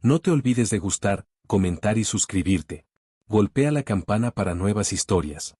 No te olvides de gustar, comentar y suscribirte. Golpea la campana para nuevas historias.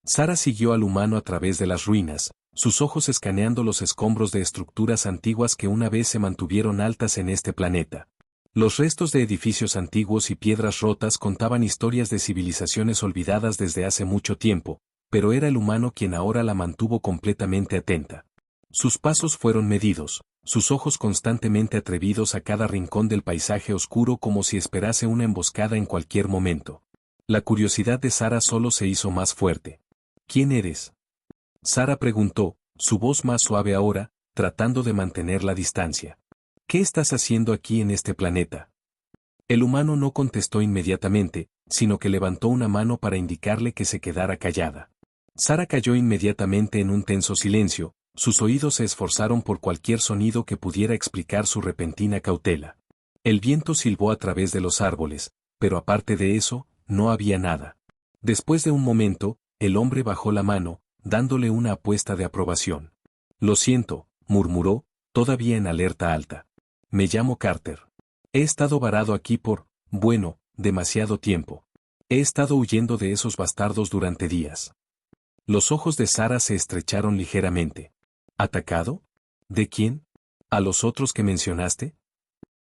Sara siguió al humano a través de las ruinas, sus ojos escaneando los escombros de estructuras antiguas que una vez se mantuvieron altas en este planeta. Los restos de edificios antiguos y piedras rotas contaban historias de civilizaciones olvidadas desde hace mucho tiempo, pero era el humano quien ahora la mantuvo completamente atenta. Sus pasos fueron medidos, sus ojos constantemente atrevidos a cada rincón del paisaje oscuro como si esperase una emboscada en cualquier momento. La curiosidad de Sara solo se hizo más fuerte. ¿Quién eres? Sara preguntó, su voz más suave ahora, tratando de mantener la distancia. ¿Qué estás haciendo aquí en este planeta? El humano no contestó inmediatamente, sino que levantó una mano para indicarle que se quedara callada. Sara cayó inmediatamente en un tenso silencio, sus oídos se esforzaron por cualquier sonido que pudiera explicar su repentina cautela. El viento silbó a través de los árboles, pero aparte de eso, no había nada. Después de un momento, el hombre bajó la mano, dándole una apuesta de aprobación. Lo siento, murmuró, todavía en alerta alta. Me llamo Carter. He estado varado aquí bueno, demasiado tiempo. He estado huyendo de esos bastardos durante días. Los ojos de Sara se estrecharon ligeramente. ¿Atacado? ¿De quién? ¿A los otros que mencionaste?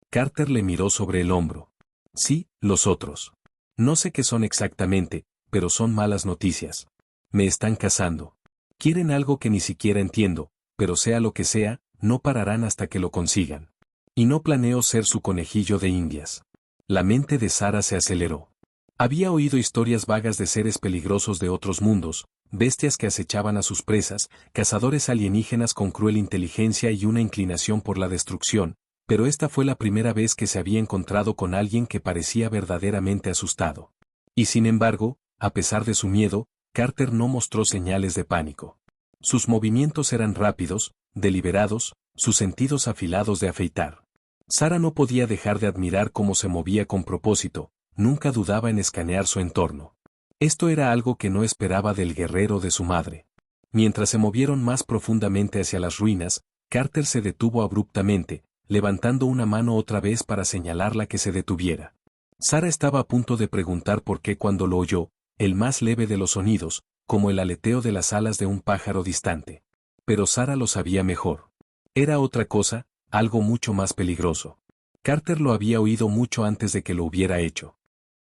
Carter le miró sobre el hombro. Sí, los otros. No sé qué son exactamente, pero son malas noticias. Me están cazando. Quieren algo que ni siquiera entiendo, pero sea lo que sea, no pararán hasta que lo consigan. Y no planeo ser su conejillo de indias. La mente de Sara se aceleró. Había oído historias vagas de seres peligrosos de otros mundos, bestias que acechaban a sus presas, cazadores alienígenas con cruel inteligencia y una inclinación por la destrucción, pero esta fue la primera vez que se había encontrado con alguien que parecía verdaderamente asustado. Y sin embargo, a pesar de su miedo, Carter no mostró señales de pánico. Sus movimientos eran rápidos, deliberados, sus sentidos afilados de afeitar. Sara no podía dejar de admirar cómo se movía con propósito, nunca dudaba en escanear su entorno. Esto era algo que no esperaba del guerrero de su madre. Mientras se movieron más profundamente hacia las ruinas, Carter se detuvo abruptamente, levantando una mano otra vez para señalarla que se detuviera. Sara estaba a punto de preguntar por qué cuando lo oyó, el más leve de los sonidos, como el aleteo de las alas de un pájaro distante. Pero Sara lo sabía mejor. Era otra cosa, algo mucho más peligroso. Carter lo había oído mucho antes de que lo hubiera hecho.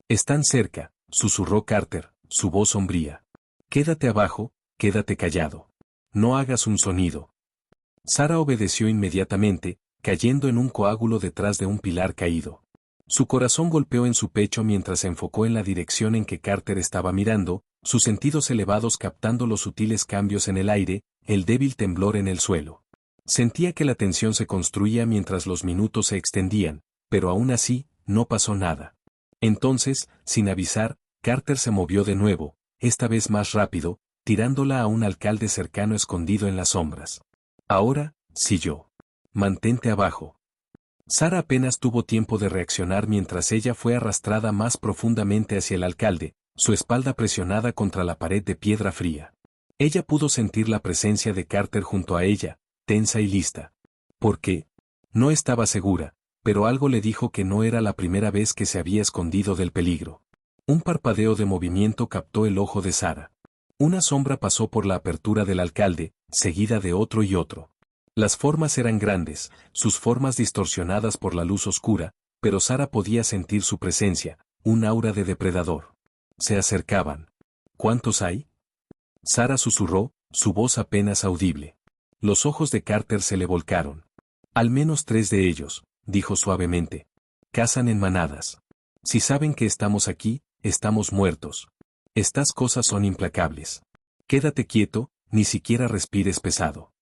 Están cerca, susurró Carter, su voz sombría. Quédate abajo, quédate callado. No hagas un sonido. Sara obedeció inmediatamente, cayendo en un coágulo detrás de un pilar caído. Su corazón golpeó en su pecho mientras se enfocó en la dirección en que Carter estaba mirando, sus sentidos elevados captando los sutiles cambios en el aire, el débil temblor en el suelo. Sentía que la tensión se construía mientras los minutos se extendían, pero aún así, no pasó nada. Entonces, sin avisar, Carter se movió de nuevo, esta vez más rápido, tirándola a un alcalde cercano escondido en las sombras. Ahora, siguió. Mantente abajo. Sara apenas tuvo tiempo de reaccionar mientras ella fue arrastrada más profundamente hacia el alcalde, su espalda presionada contra la pared de piedra fría. Ella pudo sentir la presencia de Carter junto a ella, tensa y lista. ¿Por qué? No estaba segura, pero algo le dijo que no era la primera vez que se había escondido del peligro. Un parpadeo de movimiento captó el ojo de Sara. Una sombra pasó por la apertura del alcalde, seguida de otro y otro. Las formas eran grandes, sus formas distorsionadas por la luz oscura, pero Sara podía sentir su presencia, un aura de depredador. Se acercaban. ¿Cuántos hay? Sara susurró, su voz apenas audible. Los ojos de Carter se le volcaron. Al menos 3 de ellos, dijo suavemente. Cazan en manadas. Si saben que estamos aquí, estamos muertos. Estas cosas son implacables. Quédate quieto, ni siquiera respires pesado.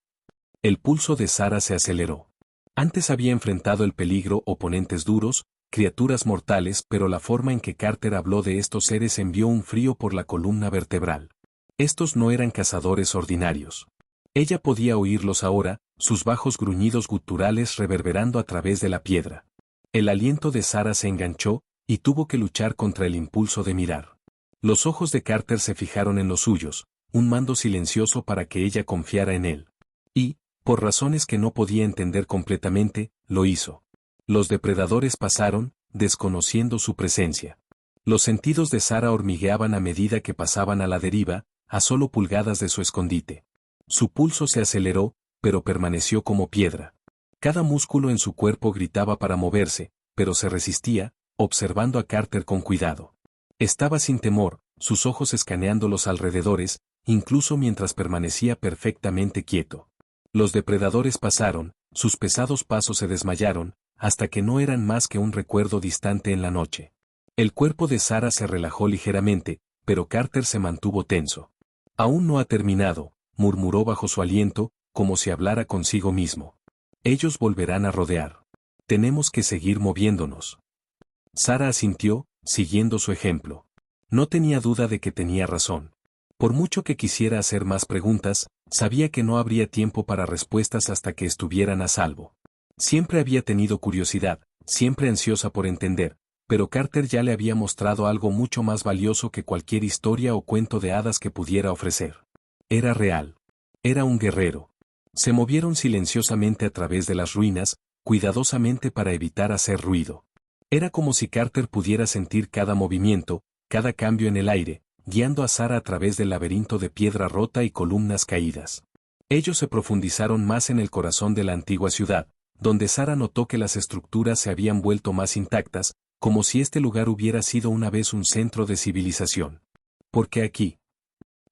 El pulso de Sara se aceleró. Antes había enfrentado el peligro oponentes duros, criaturas mortales, pero la forma en que Carter habló de estos seres envió un frío por la columna vertebral. Estos no eran cazadores ordinarios. Ella podía oírlos ahora, sus bajos gruñidos guturales reverberando a través de la piedra. El aliento de Sara se enganchó, y tuvo que luchar contra el impulso de mirar. Los ojos de Carter se fijaron en los suyos, un mando silencioso para que ella confiara en él. Y, por razones que no podía entender completamente, lo hizo. Los depredadores pasaron, desconociendo su presencia. Los sentidos de Sara hormigueaban a medida que pasaban a la deriva, a solo pulgadas de su escondite. Su pulso se aceleró, pero permaneció como piedra. Cada músculo en su cuerpo gritaba para moverse, pero se resistía, observando a Carter con cuidado. Estaba sin temor, sus ojos escaneando los alrededores, incluso mientras permanecía perfectamente quieto. Los depredadores pasaron, sus pesados pasos se desmayaron, hasta que no eran más que un recuerdo distante en la noche. El cuerpo de Sara se relajó ligeramente, pero Carter se mantuvo tenso. Aún no ha terminado, murmuró bajo su aliento, como si hablara consigo mismo. Ellos volverán a rodear. Tenemos que seguir moviéndonos. Sara asintió, siguiendo su ejemplo. No tenía duda de que tenía razón. Por mucho que quisiera hacer más preguntas, sabía que no habría tiempo para respuestas hasta que estuvieran a salvo. Siempre había tenido curiosidad, siempre ansiosa por entender, pero Carter ya le había mostrado algo mucho más valioso que cualquier historia o cuento de hadas que pudiera ofrecer. Era real. Era un guerrero. Se movieron silenciosamente a través de las ruinas, cuidadosamente para evitar hacer ruido. Era como si Carter pudiera sentir cada movimiento, cada cambio en el aire, guiando a Sara a través del laberinto de piedra rota y columnas caídas. Ellos se profundizaron más en el corazón de la antigua ciudad, donde Sara notó que las estructuras se habían vuelto más intactas, como si este lugar hubiera sido una vez un centro de civilización. ¿Por qué aquí?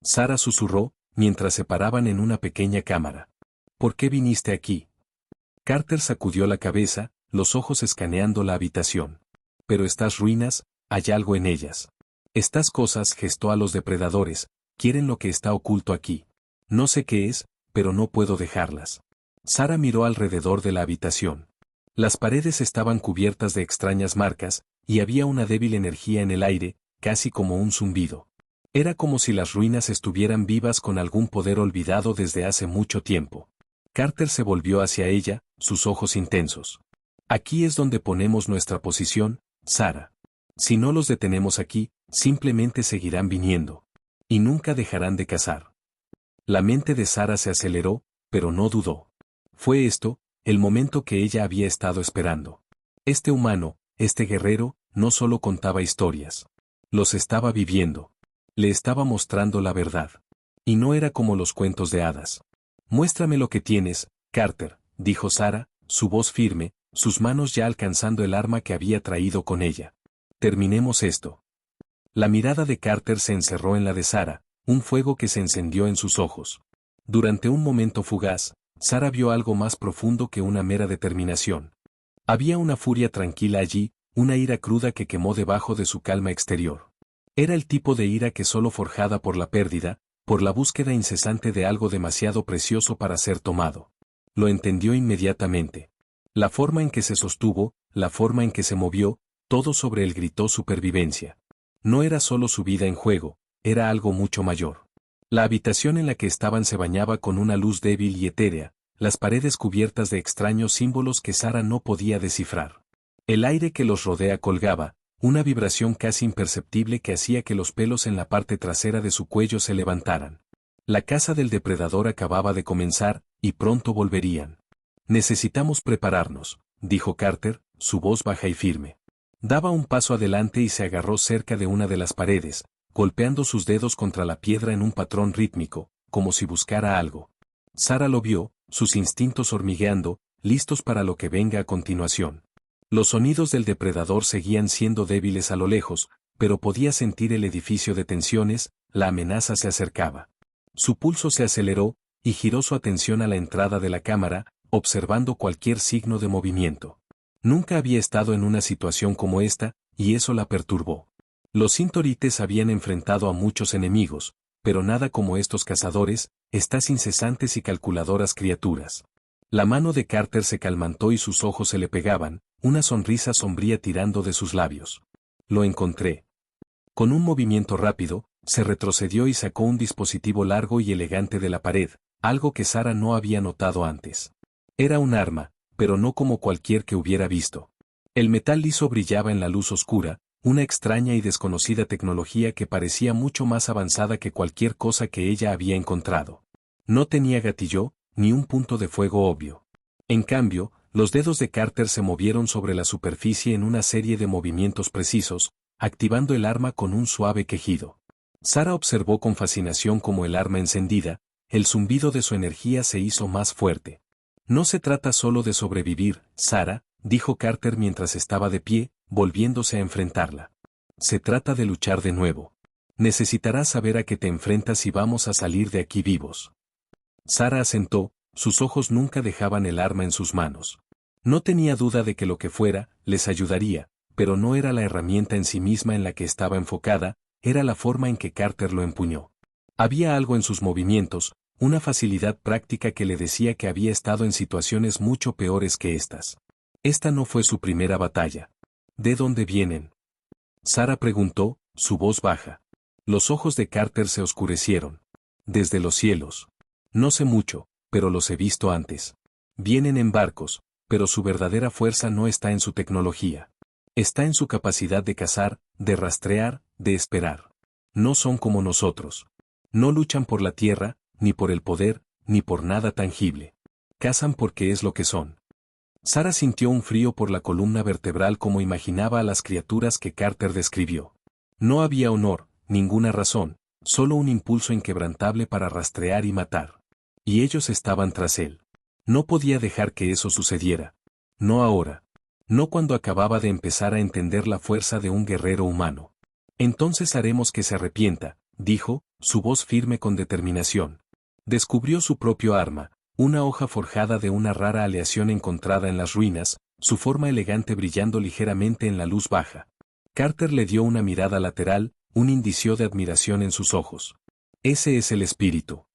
Sara susurró, mientras se paraban en una pequeña cámara. ¿Por qué viniste aquí? Carter sacudió la cabeza, los ojos escaneando la habitación. Pero estas ruinas, hay algo en ellas. Estas cosas, gestó a los depredadores, quieren lo que está oculto aquí. No sé qué es, pero no puedo dejarlas. Sara miró alrededor de la habitación. Las paredes estaban cubiertas de extrañas marcas, y había una débil energía en el aire, casi como un zumbido. Era como si las ruinas estuvieran vivas con algún poder olvidado desde hace mucho tiempo. Carter se volvió hacia ella, sus ojos intensos. Aquí es donde ponemos nuestra posición, Sara. Si no los detenemos aquí, simplemente seguirán viniendo. Y nunca dejarán de cazar. La mente de Sara se aceleró, pero no dudó. Fue esto, el momento que ella había estado esperando. Este humano, este guerrero, no solo contaba historias. Los estaba viviendo. Le estaba mostrando la verdad. Y no era como los cuentos de hadas. Muéstrame lo que tienes, Carter, dijo Sara, su voz firme, sus manos ya alcanzando el arma que había traído con ella. Terminemos esto. La mirada de Carter se encerró en la de Sara, un fuego que se encendió en sus ojos. Durante un momento fugaz, Sara vio algo más profundo que una mera determinación. Había una furia tranquila allí, una ira cruda que quemó debajo de su calma exterior. Era el tipo de ira que solo forjada por la pérdida, por la búsqueda incesante de algo demasiado precioso para ser tomado. Lo entendió inmediatamente. La forma en que se sostuvo, la forma en que se movió, todo sobre él gritó supervivencia. No era solo su vida en juego, era algo mucho mayor. La habitación en la que estaban se bañaba con una luz débil y etérea, las paredes cubiertas de extraños símbolos que Sara no podía descifrar. El aire que los rodea colgaba, una vibración casi imperceptible que hacía que los pelos en la parte trasera de su cuello se levantaran. La caza del depredador acababa de comenzar, y pronto volverían. Necesitamos prepararnos, dijo Carter, su voz baja y firme. Daba un paso adelante y se agarró cerca de una de las paredes, golpeando sus dedos contra la piedra en un patrón rítmico, como si buscara algo. Sara lo vio, sus instintos hormigueando, listos para lo que venga a continuación. Los sonidos del depredador seguían siendo débiles a lo lejos, pero podía sentir el edificio de tensiones, la amenaza se acercaba. Su pulso se aceleró, y giró su atención a la entrada de la cámara, observando cualquier signo de movimiento. Nunca había estado en una situación como esta, y eso la perturbó. Los Cintorites habían enfrentado a muchos enemigos, pero nada como estos cazadores, estas incesantes y calculadoras criaturas. La mano de Carter se calmantó y sus ojos se le pegaban, una sonrisa sombría tirando de sus labios. Lo encontré. Con un movimiento rápido, se retrocedió y sacó un dispositivo largo y elegante de la pared, algo que Sara no había notado antes. Era un arma, pero no como cualquier que hubiera visto. El metal liso brillaba en la luz oscura, una extraña y desconocida tecnología que parecía mucho más avanzada que cualquier cosa que ella había encontrado. No tenía gatillo, ni un punto de fuego obvio. En cambio, Los dedos de Carter se movieron sobre la superficie en una serie de movimientos precisos, activando el arma con un suave quejido. Sara observó con fascinación cómo el arma encendida, el zumbido de su energía se hizo más fuerte. No se trata solo de sobrevivir, Sara, dijo Carter mientras estaba de pie, volviéndose a enfrentarla. Se trata de luchar de nuevo. Necesitarás saber a qué te enfrentas y vamos a salir de aquí vivos. Sara asentó, sus ojos nunca dejaban el arma en sus manos. No tenía duda de que lo que fuera, les ayudaría, pero no era la herramienta en sí misma en la que estaba enfocada, era la forma en que Carter lo empuñó. Había algo en sus movimientos, una facilidad práctica que le decía que había estado en situaciones mucho peores que estas. Esta no fue su primera batalla. ¿De dónde vienen? Sara preguntó, su voz baja. Los ojos de Carter se oscurecieron. Desde los cielos. No sé mucho, pero los he visto antes. Vienen en barcos, pero su verdadera fuerza no está en su tecnología. Está en su capacidad de cazar, de rastrear, de esperar. No son como nosotros. No luchan por la tierra, ni por el poder, ni por nada tangible. Cazan porque es lo que son. Sara sintió un frío por la columna vertebral como imaginaba a las criaturas que Carter describió. No había honor, ninguna razón, solo un impulso inquebrantable para rastrear y matar. Y ellos estaban tras él. No podía dejar que eso sucediera. No ahora. No cuando acababa de empezar a entender la fuerza de un guerrero humano. Entonces haremos que se arrepienta, dijo, su voz firme con determinación. Descubrió su propio arma, una hoja forjada de una rara aleación encontrada en las ruinas, su forma elegante brillando ligeramente en la luz baja. Carter le dio una mirada lateral, un indicio de admiración en sus ojos. Ese es el espíritu.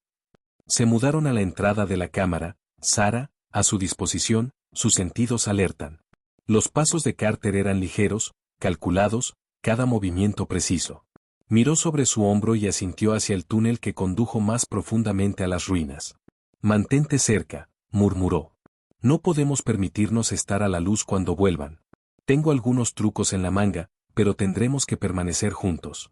Se mudaron a la entrada de la cámara, Sara, a su disposición, sus sentidos alertan. Los pasos de Carter eran ligeros, calculados, cada movimiento preciso. Miró sobre su hombro y asintió hacia el túnel que condujo más profundamente a las ruinas. Mantente cerca, murmuró. No podemos permitirnos estar a la luz cuando vuelvan. Tengo algunos trucos en la manga, pero tendremos que permanecer juntos.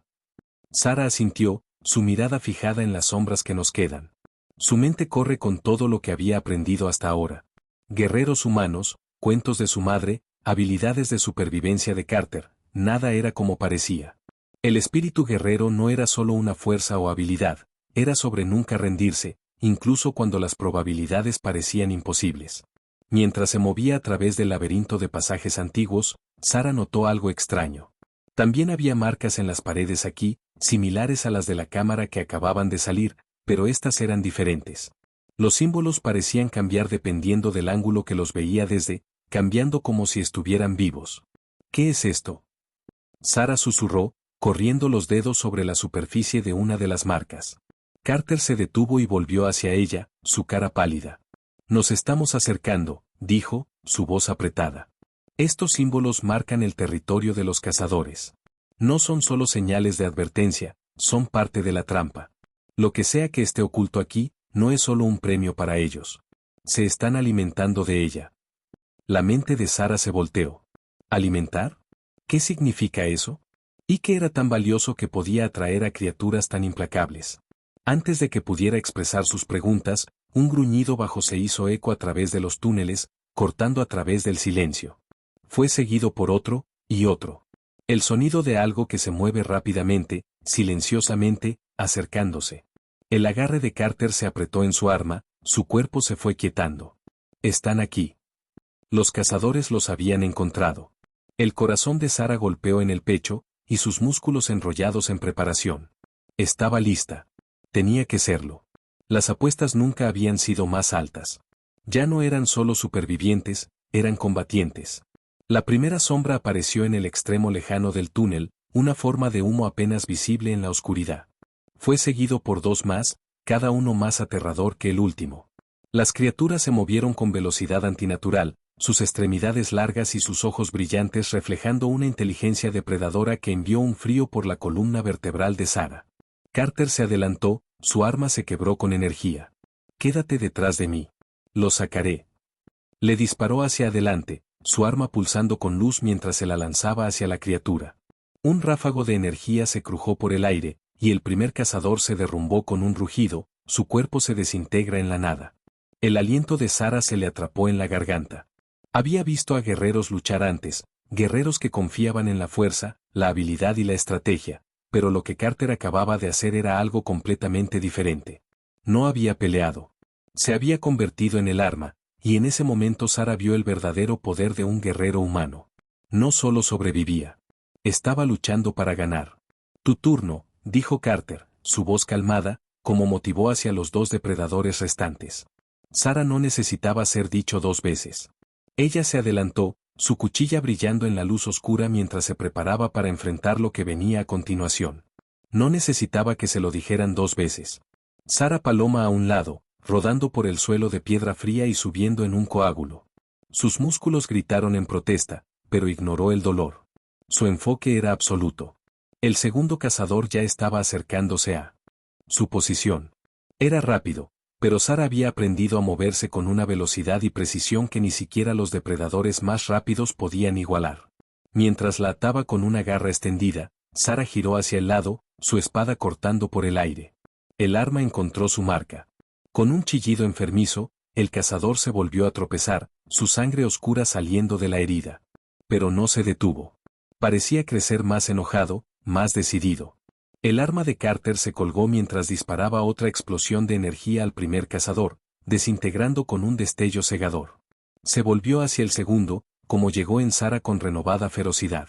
Sara asintió, su mirada fijada en las sombras que nos quedan. Su mente corre con todo lo que había aprendido hasta ahora. Guerreros humanos, cuentos de su madre, habilidades de supervivencia de Carter, nada era como parecía. El espíritu guerrero no era solo una fuerza o habilidad, era sobre nunca rendirse, incluso cuando las probabilidades parecían imposibles. Mientras se movía a través del laberinto de pasajes antiguos, Sara notó algo extraño. También había marcas en las paredes aquí, similares a las de la cámara que acababan de salir, pero estas eran diferentes. Los símbolos parecían cambiar dependiendo del ángulo que los veía desde, cambiando como si estuvieran vivos. ¿Qué es esto? Sara susurró, corriendo los dedos sobre la superficie de una de las marcas. Carter se detuvo y volvió hacia ella, su cara pálida. Nos estamos acercando, dijo, su voz apretada. Estos símbolos marcan el territorio de los cazadores. No son solo señales de advertencia, son parte de la trampa. Lo que sea que esté oculto aquí, no es solo un premio para ellos. Se están alimentando de ella. La mente de Sara se volteó. ¿Alimentar? ¿Qué significa eso? ¿Y qué era tan valioso que podía atraer a criaturas tan implacables? Antes de que pudiera expresar sus preguntas, un gruñido bajo se hizo eco a través de los túneles, cortando a través del silencio. Fue seguido por otro, y otro. El sonido de algo que se mueve rápidamente, silenciosamente, acercándose. El agarre de Carter se apretó en su arma, su cuerpo se fue quietando. Están aquí. Los cazadores los habían encontrado. El corazón de Sara golpeó en el pecho, y sus músculos enrollados en preparación. Estaba lista. Tenía que serlo. Las apuestas nunca habían sido más altas. Ya no eran solo supervivientes, eran combatientes. La primera sombra apareció en el extremo lejano del túnel, una forma de humo apenas visible en la oscuridad. Fue seguido por dos más, cada uno más aterrador que el último. Las criaturas se movieron con velocidad antinatural, sus extremidades largas y sus ojos brillantes reflejando una inteligencia depredadora que envió un frío por la columna vertebral de Sara. Carter se adelantó, su arma se quebró con energía. «Quédate detrás de mí. Lo sacaré». Le disparó hacia adelante, su arma pulsando con luz mientras se la lanzaba hacia la criatura. Un ráfago de energía se crujó por el aire, y el primer cazador se derrumbó con un rugido, su cuerpo se desintegra en la nada. El aliento de Sara se le atrapó en la garganta. Había visto a guerreros luchar antes, guerreros que confiaban en la fuerza, la habilidad y la estrategia, pero lo que Carter acababa de hacer era algo completamente diferente. No había peleado. Se había convertido en el arma, y en ese momento Sarah vio el verdadero poder de un guerrero humano. No solo sobrevivía. Estaba luchando para ganar. Tu turno, dijo Carter, su voz calmada, como motivó hacia los dos depredadores restantes. Sarah no necesitaba ser dicho dos veces. Ella se adelantó, su cuchilla brillando en la luz oscura mientras se preparaba para enfrentar lo que venía a continuación. No necesitaba que se lo dijeran dos veces. Sarah Paloma a un lado, rodando por el suelo de piedra fría y subiendo en un coágulo. Sus músculos gritaron en protesta, pero ignoró el dolor. Su enfoque era absoluto. El segundo cazador ya estaba acercándose a su posición. Era rápido, pero Sarah había aprendido a moverse con una velocidad y precisión que ni siquiera los depredadores más rápidos podían igualar. Mientras la ataba con una garra extendida, Sarah giró hacia el lado, su espada cortando por el aire. El arma encontró su marca. Con un chillido enfermizo, el cazador se volvió a tropezar, su sangre oscura saliendo de la herida. Pero no se detuvo. Parecía crecer más enojado, más decidido. El arma de Carter se colgó mientras disparaba otra explosión de energía al primer cazador, desintegrando con un destello cegador. Se volvió hacia el segundo, como llegó en Sarah con renovada ferocidad.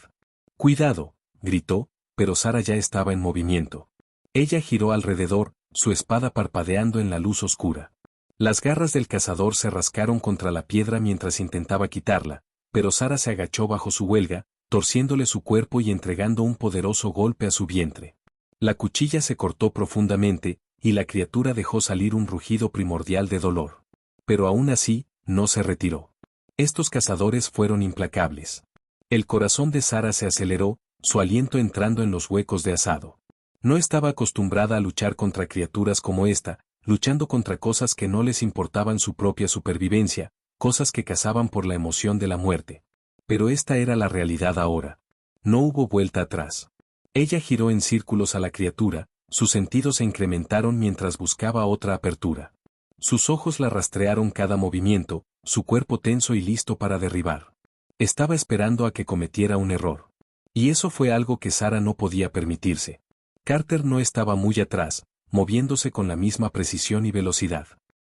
¡Cuidado!, gritó, pero Sarah ya estaba en movimiento. Ella giró alrededor, su espada parpadeando en la luz oscura. Las garras del cazador se rascaron contra la piedra mientras intentaba quitarla, pero Sarah se agachó bajo su huelga, torciéndole su cuerpo y entregando un poderoso golpe a su vientre. La cuchilla se cortó profundamente, y la criatura dejó salir un rugido primordial de dolor. Pero aún así, no se retiró. Estos cazadores fueron implacables. El corazón de Sarah se aceleró, su aliento entrando en los huecos de asado. No estaba acostumbrada a luchar contra criaturas como esta, luchando contra cosas que no les importaban su propia supervivencia, cosas que cazaban por la emoción de la muerte. Pero esta era la realidad ahora. No hubo vuelta atrás. Ella giró en círculos a la criatura, sus sentidos se incrementaron mientras buscaba otra apertura. Sus ojos la rastrearon cada movimiento, su cuerpo tenso y listo para derribar. Estaba esperando a que cometiera un error. Y eso fue algo que Sarah no podía permitirse. Carter no estaba muy atrás, moviéndose con la misma precisión y velocidad.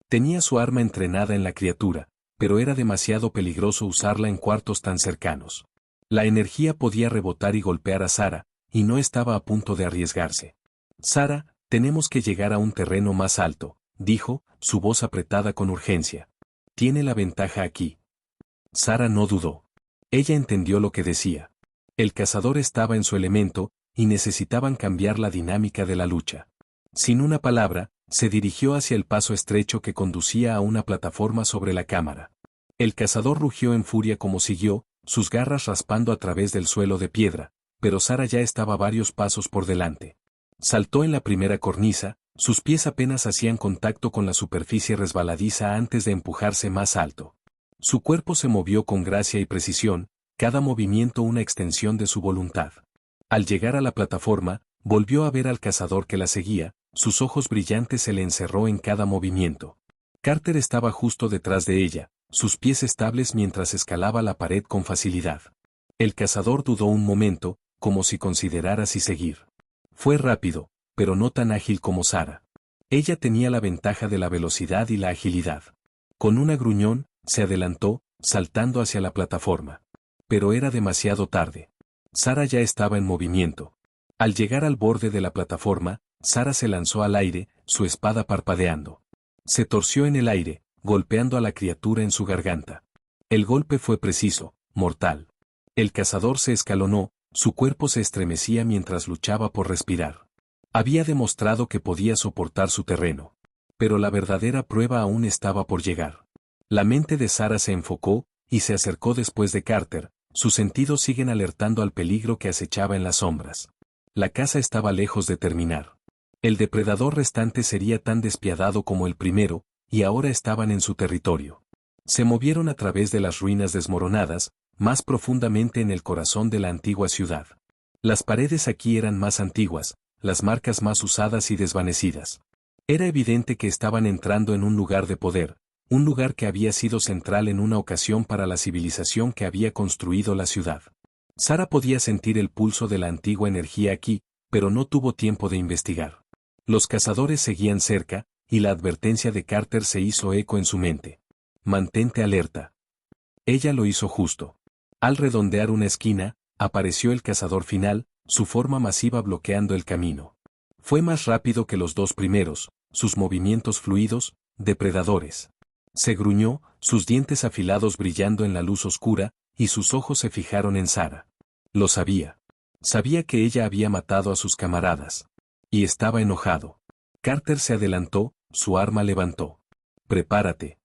Tenía su arma entrenada en la criatura, pero era demasiado peligroso usarla en cuartos tan cercanos. La energía podía rebotar y golpear a Sarah, y no estaba a punto de arriesgarse. Sarah, tenemos que llegar a un terreno más alto, dijo, su voz apretada con urgencia. Tiene la ventaja aquí. Sarah no dudó. Ella entendió lo que decía. El cazador estaba en su elemento, y necesitaban cambiar la dinámica de la lucha. Sin una palabra, se dirigió hacia el paso estrecho que conducía a una plataforma sobre la cámara. El cazador rugió en furia como siguió, sus garras raspando a través del suelo de piedra, pero Sarah ya estaba varios pasos por delante. Saltó en la primera cornisa, sus pies apenas hacían contacto con la superficie resbaladiza antes de empujarse más alto. Su cuerpo se movió con gracia y precisión, cada movimiento una extensión de su voluntad. Al llegar a la plataforma, volvió a ver al cazador que la seguía, sus ojos brillantes se le encerró en cada movimiento. Carter estaba justo detrás de ella, sus pies estables mientras escalaba la pared con facilidad. El cazador dudó un momento, como si considerara si seguir. Fue rápido, pero no tan ágil como Sarah. Ella tenía la ventaja de la velocidad y la agilidad. Con una gruñón, se adelantó, saltando hacia la plataforma. Pero era demasiado tarde. Sarah ya estaba en movimiento. Al llegar al borde de la plataforma, Sarah se lanzó al aire, su espada parpadeando. Se torció en el aire, golpeando a la criatura en su garganta. El golpe fue preciso, mortal. El cazador se escalonó, su cuerpo se estremecía mientras luchaba por respirar. Había demostrado que podía soportar su terreno. Pero la verdadera prueba aún estaba por llegar. La mente de Sarah se enfocó, y se acercó después de Carter, sus sentidos siguen alertando al peligro que acechaba en las sombras. La caza estaba lejos de terminar. El depredador restante sería tan despiadado como el primero, y ahora estaban en su territorio. Se movieron a través de las ruinas desmoronadas, más profundamente en el corazón de la antigua ciudad. Las paredes aquí eran más antiguas, las marcas más usadas y desvanecidas. Era evidente que estaban entrando en un lugar de poder, un lugar que había sido central en una ocasión para la civilización que había construido la ciudad. Sara podía sentir el pulso de la antigua energía aquí, pero no tuvo tiempo de investigar. Los cazadores seguían cerca, y la advertencia de Carter se hizo eco en su mente. Mantente alerta. Ella lo hizo justo. Al redondear una esquina, apareció el cazador final, su forma masiva bloqueando el camino. Fue más rápido que los dos primeros, sus movimientos fluidos, depredadores. Se gruñó, sus dientes afilados brillando en la luz oscura, y sus ojos se fijaron en Sara. Lo sabía. Sabía que ella había matado a sus camaradas. Y estaba enojado. Carter se adelantó, su arma levantó. Prepárate.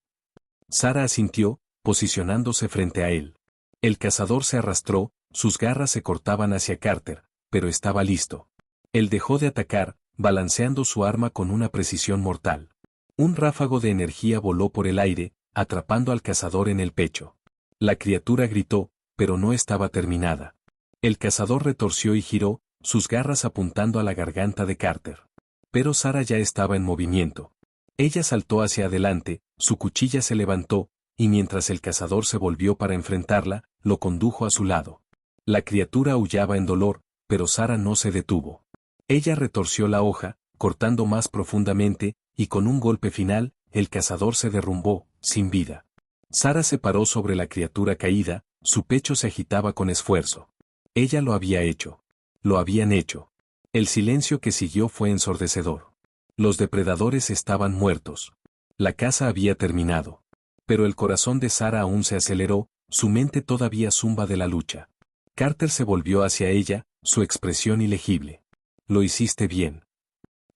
Sara asintió, posicionándose frente a él. El cazador se arrastró, sus garras se cortaban hacia Carter, pero estaba listo. Él dejó de atacar, balanceando su arma con una precisión mortal. Un ráfago de energía voló por el aire, atrapando al cazador en el pecho. La criatura gritó, pero no estaba terminada. El cazador retorció y giró, sus garras apuntando a la garganta de Carter. Pero Sara ya estaba en movimiento. Ella saltó hacia adelante, su cuchilla se levantó, y mientras el cazador se volvió para enfrentarla, lo condujo a su lado. La criatura aullaba en dolor, pero Sara no se detuvo. Ella retorció la hoja, cortando más profundamente, y con un golpe final, el cazador se derrumbó, sin vida. Sara se paró sobre la criatura caída, su pecho se agitaba con esfuerzo. Ella lo había hecho. Lo habían hecho. El silencio que siguió fue ensordecedor. Los depredadores estaban muertos. La caza había terminado. Pero el corazón de Sara aún se aceleró, su mente todavía zumba de la lucha. Carter se volvió hacia ella, su expresión ilegible. Lo hiciste bien.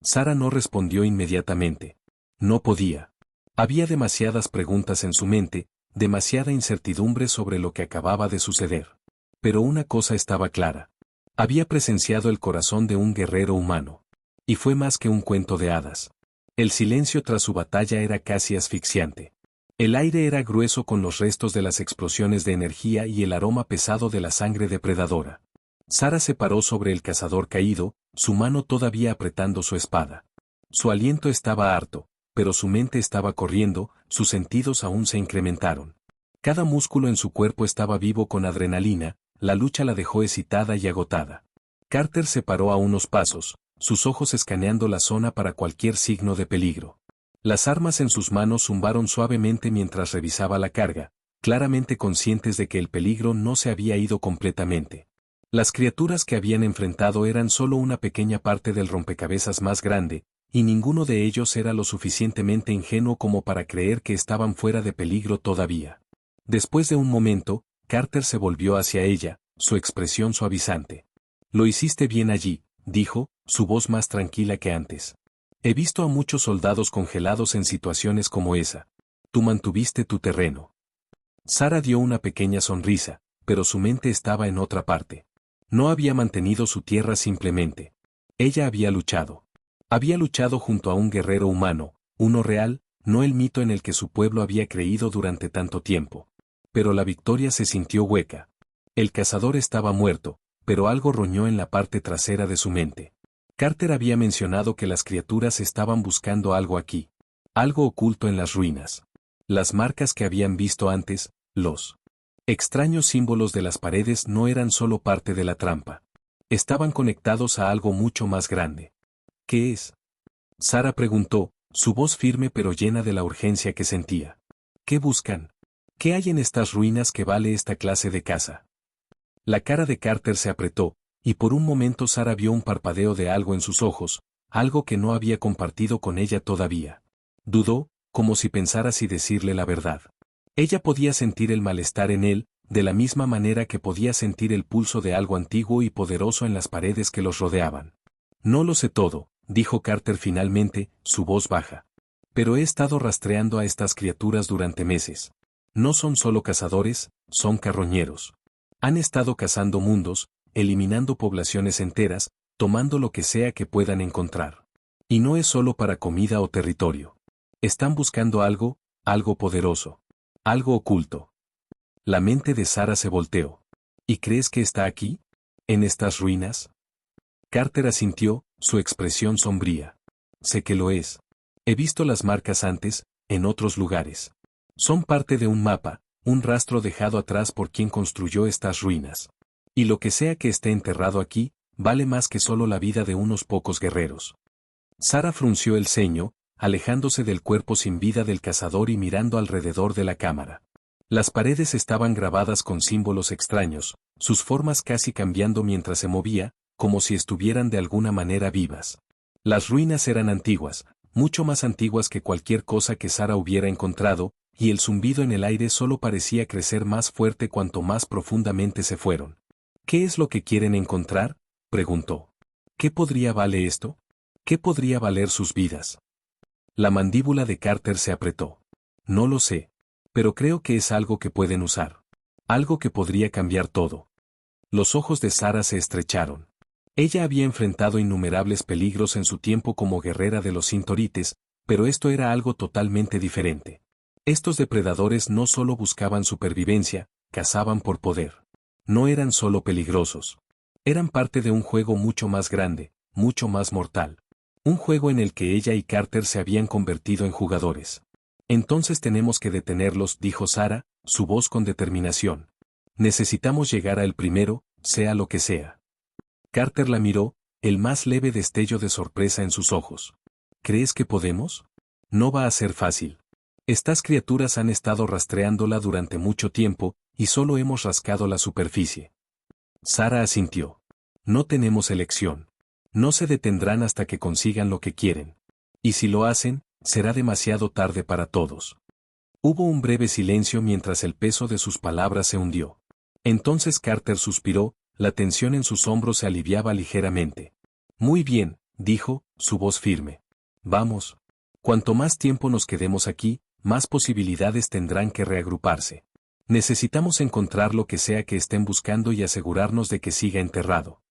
Sara no respondió inmediatamente. No podía. Había demasiadas preguntas en su mente, demasiada incertidumbre sobre lo que acababa de suceder. Pero una cosa estaba clara. Había presenciado el corazón de un guerrero humano. Y fue más que un cuento de hadas. El silencio tras su batalla era casi asfixiante. El aire era grueso con los restos de las explosiones de energía y el aroma pesado de la sangre depredadora. Sara se paró sobre el cazador caído, su mano todavía apretando su espada. Su aliento estaba harto, pero su mente estaba corriendo, sus sentidos aún se incrementaron. Cada músculo en su cuerpo estaba vivo con adrenalina, la lucha la dejó excitada y agotada. Carter se paró a unos pasos, sus ojos escaneando la zona para cualquier signo de peligro. Las armas en sus manos zumbaron suavemente mientras revisaba la carga, claramente conscientes de que el peligro no se había ido completamente. Las criaturas que habían enfrentado eran solo una pequeña parte del rompecabezas más grande, y ninguno de ellos era lo suficientemente ingenuo como para creer que estaban fuera de peligro todavía. Después de un momento, Carter se volvió hacia ella, su expresión suavizante. Lo hiciste bien allí, dijo, su voz más tranquila que antes. He visto a muchos soldados congelados en situaciones como esa. Tú mantuviste tu terreno. Sara dio una pequeña sonrisa, pero su mente estaba en otra parte. No había mantenido su tierra simplemente. Ella había luchado. Había luchado junto a un guerrero humano, uno real, no el mito en el que su pueblo había creído durante tanto tiempo. Pero la victoria se sintió hueca. El cazador estaba muerto, pero algo roñó en la parte trasera de su mente. Carter había mencionado que las criaturas estaban buscando algo aquí. Algo oculto en las ruinas. Las marcas que habían visto antes, los extraños símbolos de las paredes no eran solo parte de la trampa. Estaban conectados a algo mucho más grande. ¿Qué es? Sara preguntó, su voz firme pero llena de la urgencia que sentía. ¿Qué buscan? ¿Qué hay en estas ruinas que vale esta clase de caza? La cara de Carter se apretó, y por un momento Sara vio un parpadeo de algo en sus ojos, algo que no había compartido con ella todavía. Dudó, como si pensara si decirle la verdad. Ella podía sentir el malestar en él, de la misma manera que podía sentir el pulso de algo antiguo y poderoso en las paredes que los rodeaban. No lo sé todo, dijo Carter finalmente, su voz baja. Pero he estado rastreando a estas criaturas durante meses. No son solo cazadores, son carroñeros. Han estado cazando mundos, eliminando poblaciones enteras, tomando lo que sea que puedan encontrar. Y no es solo para comida o territorio. Están buscando algo, algo poderoso. Algo oculto. La mente de Sara se volteó. ¿Y crees que está aquí? ¿En estas ruinas? Carter asintió, su expresión sombría. Sé que lo es. He visto las marcas antes, en otros lugares. Son parte de un mapa, un rastro dejado atrás por quien construyó estas ruinas. Y lo que sea que esté enterrado aquí, vale más que solo la vida de unos pocos guerreros. Sara frunció el ceño, alejándose del cuerpo sin vida del cazador y mirando alrededor de la cámara. Las paredes estaban grabadas con símbolos extraños, sus formas casi cambiando mientras se movía, como si estuvieran de alguna manera vivas. Las ruinas eran antiguas, mucho más antiguas que cualquier cosa que Sara hubiera encontrado, y el zumbido en el aire solo parecía crecer más fuerte cuanto más profundamente se fueron. ¿Qué es lo que quieren encontrar?, preguntó. ¿Qué podría valer esto? ¿Qué podría valer sus vidas? La mandíbula de Carter se apretó. No lo sé. Pero creo que es algo que pueden usar. Algo que podría cambiar todo. Los ojos de Sara se estrecharon. Ella había enfrentado innumerables peligros en su tiempo como guerrera de los Cintorites, pero esto era algo totalmente diferente. Estos depredadores no solo buscaban supervivencia, cazaban por poder. No eran solo peligrosos. Eran parte de un juego mucho más grande, mucho más mortal. Un juego en el que ella y Carter se habían convertido en jugadores. Entonces tenemos que detenerlos, dijo Sara, su voz con determinación. Necesitamos llegar a él primero, sea lo que sea. Carter la miró, el más leve destello de sorpresa en sus ojos. ¿Crees que podemos? No va a ser fácil. Estas criaturas han estado rastreándola durante mucho tiempo, y solo hemos rascado la superficie. Sara asintió. No tenemos elección. No se detendrán hasta que consigan lo que quieren. Y si lo hacen, será demasiado tarde para todos. Hubo un breve silencio mientras el peso de sus palabras se hundió. Entonces Carter suspiró, la tensión en sus hombros se aliviaba ligeramente. Muy bien, dijo, su voz firme. Vamos. Cuanto más tiempo nos quedemos aquí, más posibilidades tendrán que reagruparse. Necesitamos encontrar lo que sea que estén buscando y asegurarnos de que siga enterrado.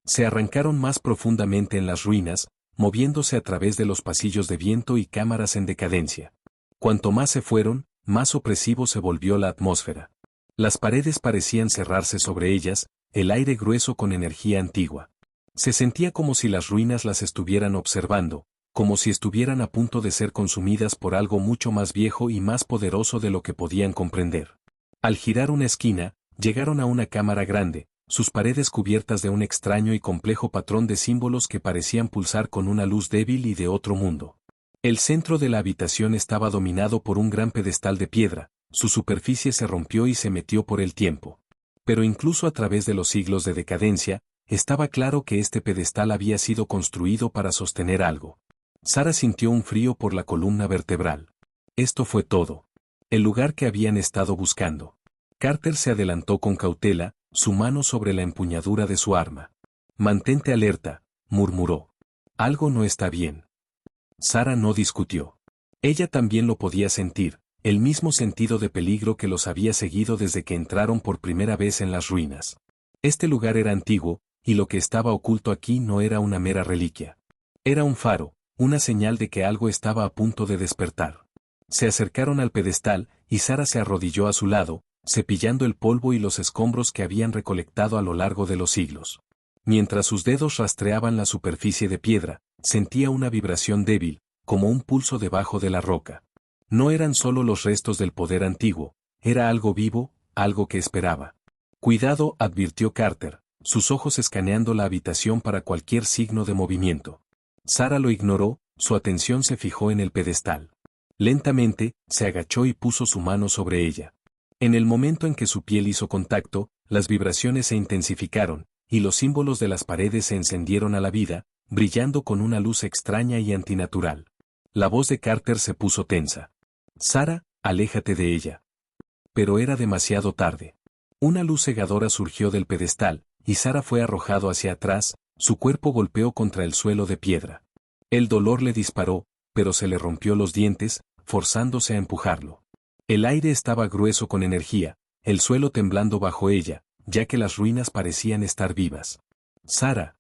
Se arrancaron más profundamente en las ruinas, moviéndose a través de los pasillos de viento y cámaras en decadencia. Cuanto más se fueron, más opresivo se volvió la atmósfera. Las paredes parecían cerrarse sobre ellas, el aire grueso con energía antigua. Se sentía como si las ruinas las estuvieran observando, como si estuvieran a punto de ser consumidas por algo mucho más viejo y más poderoso de lo que podían comprender. Al girar una esquina, llegaron a una cámara grande, sus paredes cubiertas de un extraño y complejo patrón de símbolos que parecían pulsar con una luz débil y de otro mundo. El centro de la habitación estaba dominado por un gran pedestal de piedra, su superficie se rompió y se metió por el tiempo. Pero incluso a través de los siglos de decadencia, estaba claro que este pedestal había sido construido para sostener algo. Sara sintió un frío por la columna vertebral. Esto fue todo. El lugar que habían estado buscando. Carter se adelantó con cautela, su mano sobre la empuñadura de su arma. Mantente alerta, murmuró. Algo no está bien. Sara no discutió. Ella también lo podía sentir, el mismo sentido de peligro que los había seguido desde que entraron por primera vez en las ruinas. Este lugar era antiguo, y lo que estaba oculto aquí no era una mera reliquia. Era un faro, una señal de que algo estaba a punto de despertar. Se acercaron al pedestal, y Sara se arrodilló a su lado, cepillando el polvo y los escombros que habían recolectado a lo largo de los siglos. Mientras sus dedos rastreaban la superficie de piedra, sentía una vibración débil, como un pulso debajo de la roca. No eran solo los restos del poder antiguo, era algo vivo, algo que esperaba. Cuidado, advirtió Carter, sus ojos escaneando la habitación para cualquier signo de movimiento. Sara lo ignoró, su atención se fijó en el pedestal. Lentamente, se agachó y puso su mano sobre ella. En el momento en que su piel hizo contacto, las vibraciones se intensificaron, y los símbolos de las paredes se encendieron a la vida, brillando con una luz extraña y antinatural. La voz de Carter se puso tensa. Sara, aléjate de ella. Pero era demasiado tarde. Una luz cegadora surgió del pedestal, y Sara fue arrojado hacia atrás, su cuerpo golpeó contra el suelo de piedra. El dolor le disparó, pero se le rompió los dientes, forzándose a empujarlo. El aire estaba grueso con energía, el suelo temblando bajo ella, ya que las ruinas parecían estar vivas. ¡Sara!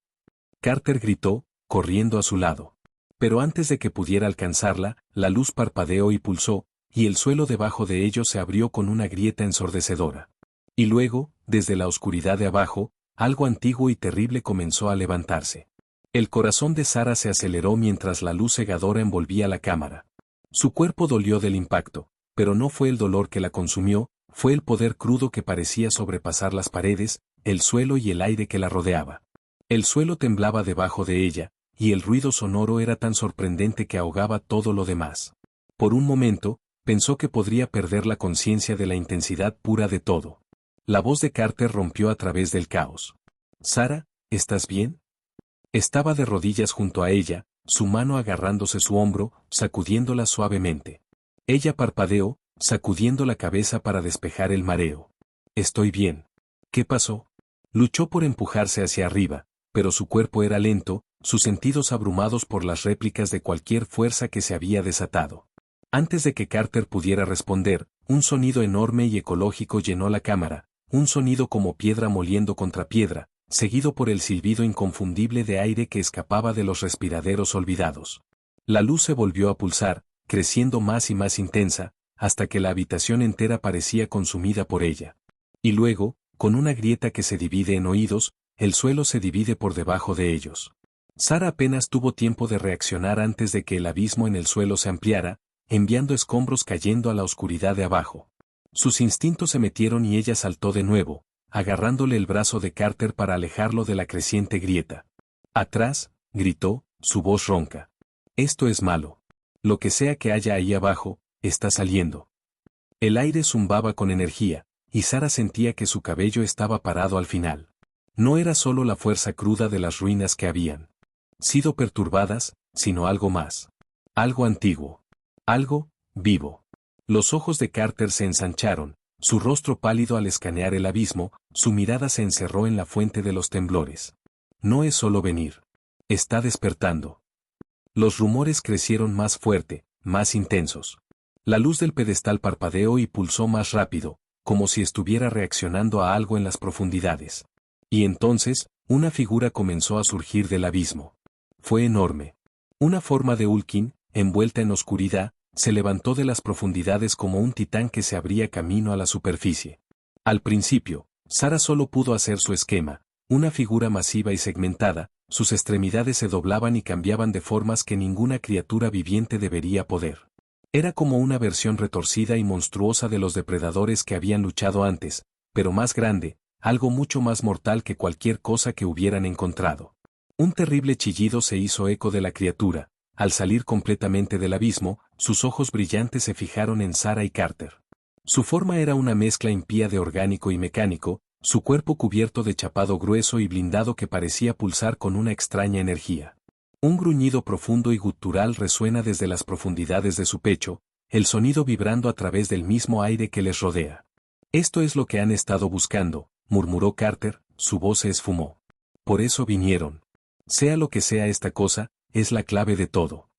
Carter gritó, corriendo a su lado. Pero antes de que pudiera alcanzarla, la luz parpadeó y pulsó, y el suelo debajo de ellos se abrió con una grieta ensordecedora. Y luego, desde la oscuridad de abajo, algo antiguo y terrible comenzó a levantarse. El corazón de Sara se aceleró mientras la luz cegadora envolvía la cámara. Su cuerpo dolió del impacto, pero no fue el dolor que la consumió, fue el poder crudo que parecía sobrepasar las paredes, el suelo y el aire que la rodeaba. El suelo temblaba debajo de ella, y el ruido sonoro era tan sorprendente que ahogaba todo lo demás. Por un momento, pensó que podría perder la conciencia de la intensidad pura de todo. La voz de Carter rompió a través del caos. «Sara, ¿estás bien?» Estaba de rodillas junto a ella, su mano agarrándose su hombro, sacudiéndola suavemente. Ella parpadeó, sacudiendo la cabeza para despejar el mareo. «Estoy bien». «¿Qué pasó?» Luchó por empujarse hacia arriba, pero su cuerpo era lento, sus sentidos abrumados por las réplicas de cualquier fuerza que se había desatado. Antes de que Carter pudiera responder, un sonido enorme y ecológico llenó la cámara, un sonido como piedra moliendo contra piedra, seguido por el silbido inconfundible de aire que escapaba de los respiraderos olvidados. La luz se volvió a pulsar, creciendo más y más intensa, hasta que la habitación entera parecía consumida por ella. Y luego, con una grieta que se divide en oídos, el suelo se divide por debajo de ellos. Sara apenas tuvo tiempo de reaccionar antes de que el abismo en el suelo se ampliara, enviando escombros cayendo a la oscuridad de abajo. Sus instintos se metieron y ella saltó de nuevo, agarrándole el brazo de Carter para alejarlo de la creciente grieta. «Atrás», gritó, su voz ronca. «Esto es malo. Lo que sea que haya ahí abajo, está saliendo». El aire zumbaba con energía, y Sara sentía que su cabello estaba parado al final. No era solo la fuerza cruda de las ruinas que habían sido perturbadas, sino algo más. Algo antiguo. Algo vivo. Los ojos de Carter se ensancharon, su rostro pálido al escanear el abismo, su mirada se encerró en la fuente de los temblores. No es solo venir. Está despertando. Los rumores crecieron más fuerte, más intensos. La luz del pedestal parpadeó y pulsó más rápido, como si estuviera reaccionando a algo en las profundidades. Y entonces, una figura comenzó a surgir del abismo. Fue enorme. Una forma de Ulkin, envuelta en oscuridad, se levantó de las profundidades como un titán que se abría camino a la superficie. Al principio, Sara solo pudo hacer su esquema, una figura masiva y segmentada, sus extremidades se doblaban y cambiaban de formas que ninguna criatura viviente debería poder. Era como una versión retorcida y monstruosa de los depredadores que habían luchado antes, pero más grande, algo mucho más mortal que cualquier cosa que hubieran encontrado. Un terrible chillido se hizo eco de la criatura. Al salir completamente del abismo, sus ojos brillantes se fijaron en Sara y Carter. Su forma era una mezcla impía de orgánico y mecánico, su cuerpo cubierto de chapado grueso y blindado que parecía pulsar con una extraña energía. Un gruñido profundo y gutural resuena desde las profundidades de su pecho, el sonido vibrando a través del mismo aire que les rodea. «Esto es lo que han estado buscando», murmuró Carter, su voz se esfumó. «Por eso vinieron. Sea lo que sea esta cosa, es la clave de todo».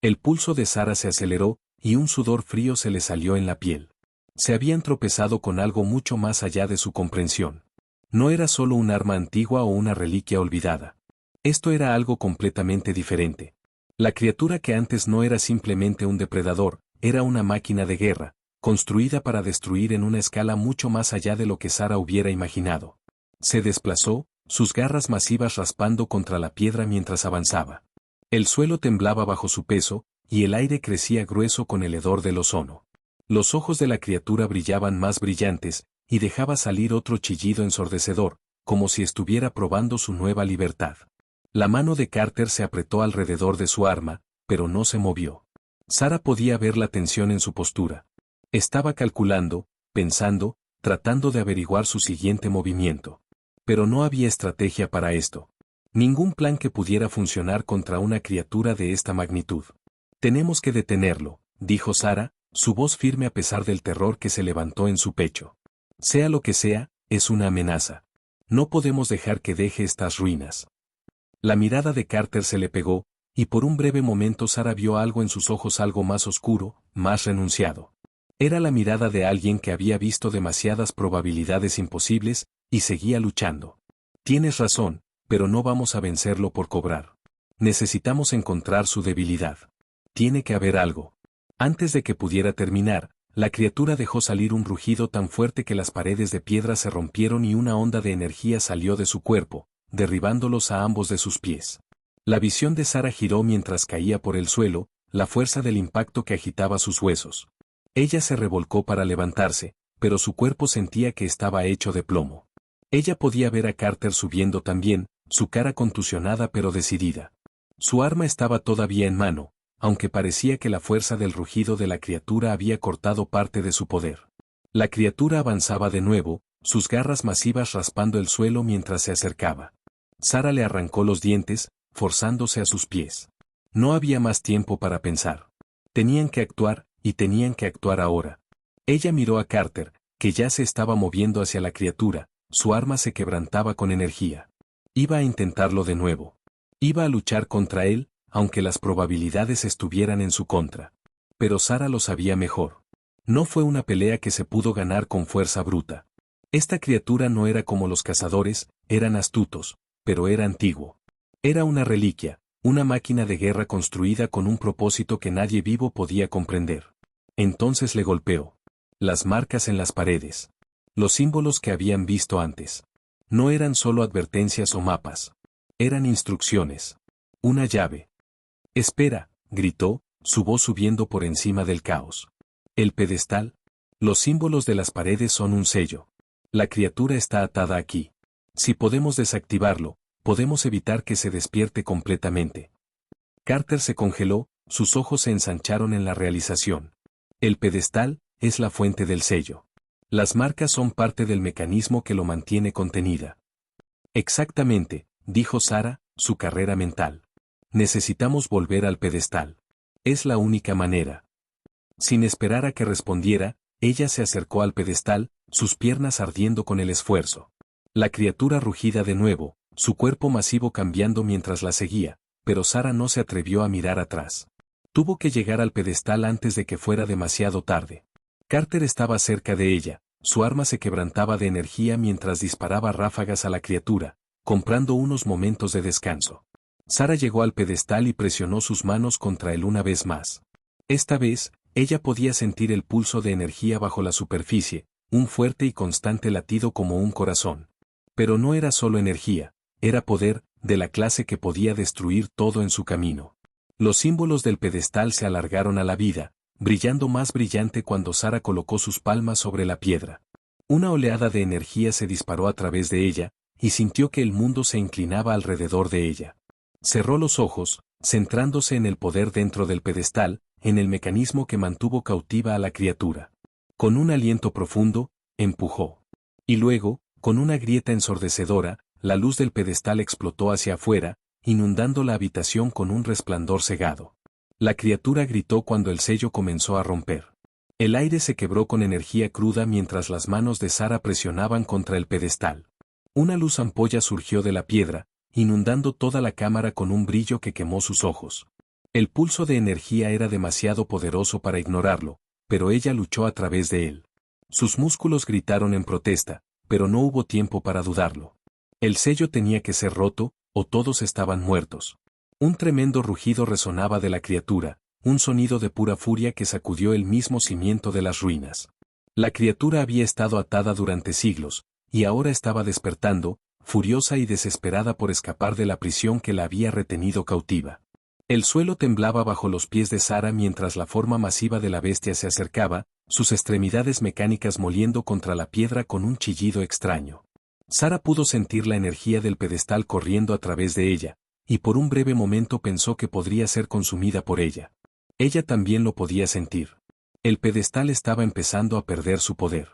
El pulso de Sara se aceleró, y un sudor frío se le salió en la piel. Se habían tropezado con algo mucho más allá de su comprensión. No era solo un arma antigua o una reliquia olvidada. Esto era algo completamente diferente. La criatura que antes no era simplemente un depredador, era una máquina de guerra, construida para destruir en una escala mucho más allá de lo que Sara hubiera imaginado. Se desplazó, sus garras masivas raspando contra la piedra mientras avanzaba. El suelo temblaba bajo su peso, y el aire crecía grueso con el hedor del ozono. Los ojos de la criatura brillaban más brillantes, y dejaba salir otro chillido ensordecedor, como si estuviera probando su nueva libertad. La mano de Carter se apretó alrededor de su arma, pero no se movió. Sara podía ver la tensión en su postura. Estaba calculando, pensando, tratando de averiguar su siguiente movimiento. Pero no había estrategia para esto. Ningún plan que pudiera funcionar contra una criatura de esta magnitud. «Tenemos que detenerlo», dijo Sara, su voz firme a pesar del terror que se levantó en su pecho. «Sea lo que sea, es una amenaza. No podemos dejar que deje estas ruinas». La mirada de Carter se le pegó, y por un breve momento Sara vio algo en sus ojos, algo más oscuro, más renunciado. Era la mirada de alguien que había visto demasiadas probabilidades imposibles, y seguía luchando. «Tienes razón, pero no vamos a vencerlo por cobrar. Necesitamos encontrar su debilidad. Tiene que haber algo». Antes de que pudiera terminar, la criatura dejó salir un rugido tan fuerte que las paredes de piedra se rompieron y una onda de energía salió de su cuerpo, derribándolos a ambos de sus pies. La visión de Sara giró mientras caía por el suelo, la fuerza del impacto que agitaba sus huesos. Ella se revolcó para levantarse, pero su cuerpo sentía que estaba hecho de plomo. Ella podía ver a Carter subiendo también, su cara contusionada pero decidida. Su arma estaba todavía en mano, aunque parecía que la fuerza del rugido de la criatura había cortado parte de su poder. La criatura avanzaba de nuevo, sus garras masivas raspando el suelo mientras se acercaba. Sara le arrancó los dientes, forzándose a sus pies. No había más tiempo para pensar. Tenían que actuar, y tenían que actuar ahora. Ella miró a Carter, que ya se estaba moviendo hacia la criatura, su arma se quebrantaba con energía. Iba a intentarlo de nuevo. Iba a luchar contra él, aunque las probabilidades estuvieran en su contra. Pero Sara lo sabía mejor. No fue una pelea que se pudo ganar con fuerza bruta. Esta criatura no era como los cazadores, eran astutos, pero era antiguo. Era una reliquia, una máquina de guerra construida con un propósito que nadie vivo podía comprender. Entonces le golpeó. Las marcas en las paredes. Los símbolos que habían visto antes. No eran solo advertencias o mapas. Eran instrucciones. Una llave. Espera, gritó, su voz subiendo por encima del caos. El pedestal. Los símbolos de las paredes son un sello. La criatura está atada aquí. Si podemos desactivarlo, podemos evitar que se despierte completamente. Carter se congeló, sus ojos se ensancharon en la realización. El pedestal es la fuente del sello. Las marcas son parte del mecanismo que lo mantiene contenida. Exactamente, dijo Sara, su carrera mental. Necesitamos volver al pedestal. Es la única manera. Sin esperar a que respondiera, ella se acercó al pedestal, sus piernas ardiendo con el esfuerzo. La criatura rugida de nuevo, su cuerpo masivo cambiando mientras la seguía, pero Sara no se atrevió a mirar atrás. Tuvo que llegar al pedestal antes de que fuera demasiado tarde. Carter estaba cerca de ella, su arma se quebrantaba de energía mientras disparaba ráfagas a la criatura, comprando unos momentos de descanso. Sara llegó al pedestal y presionó sus manos contra él una vez más. Esta vez, ella podía sentir el pulso de energía bajo la superficie, un fuerte y constante latido como un corazón. Pero no era solo energía, era poder, de la clase que podía destruir todo en su camino. Los símbolos del pedestal se alargaron a la vida, brillando más brillante cuando Sara colocó sus palmas sobre la piedra. Una oleada de energía se disparó a través de ella, y sintió que el mundo se inclinaba alrededor de ella. Cerró los ojos, centrándose en el poder dentro del pedestal, en el mecanismo que mantuvo cautiva a la criatura. Con un aliento profundo, empujó. Y luego, con una grieta ensordecedora, la luz del pedestal explotó hacia afuera, inundando la habitación con un resplandor cegado. La criatura gritó cuando el sello comenzó a romper. El aire se quebró con energía cruda mientras las manos de Sara presionaban contra el pedestal. Una luz ampolla surgió de la piedra, inundando toda la cámara con un brillo que quemó sus ojos. El pulso de energía era demasiado poderoso para ignorarlo, pero ella luchó a través de él. Sus músculos gritaron en protesta, pero no hubo tiempo para dudarlo. El sello tenía que ser roto, o todos estaban muertos. Un tremendo rugido resonaba de la criatura, un sonido de pura furia que sacudió el mismo cimiento de las ruinas. La criatura había estado atada durante siglos, y ahora estaba despertando, furiosa y desesperada por escapar de la prisión que la había retenido cautiva. El suelo temblaba bajo los pies de Sara mientras la forma masiva de la bestia se acercaba, sus extremidades mecánicas moliendo contra la piedra con un chillido extraño. Sara pudo sentir la energía del pedestal corriendo a través de ella, y por un breve momento pensó que podría ser consumida por ella. Ella también lo podía sentir. El pedestal estaba empezando a perder su poder.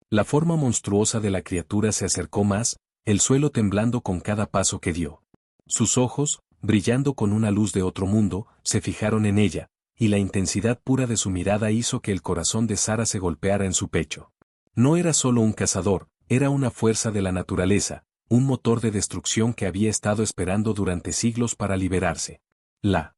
La forma monstruosa de la criatura se acercó más, el suelo temblando con cada paso que dio. Sus ojos, brillando con una luz de otro mundo, se fijaron en ella, y la intensidad pura de su mirada hizo que el corazón de Sara se golpeara en su pecho. No era solo un cazador, era una fuerza de la naturaleza, un motor de destrucción que había estado esperando durante siglos para liberarse. La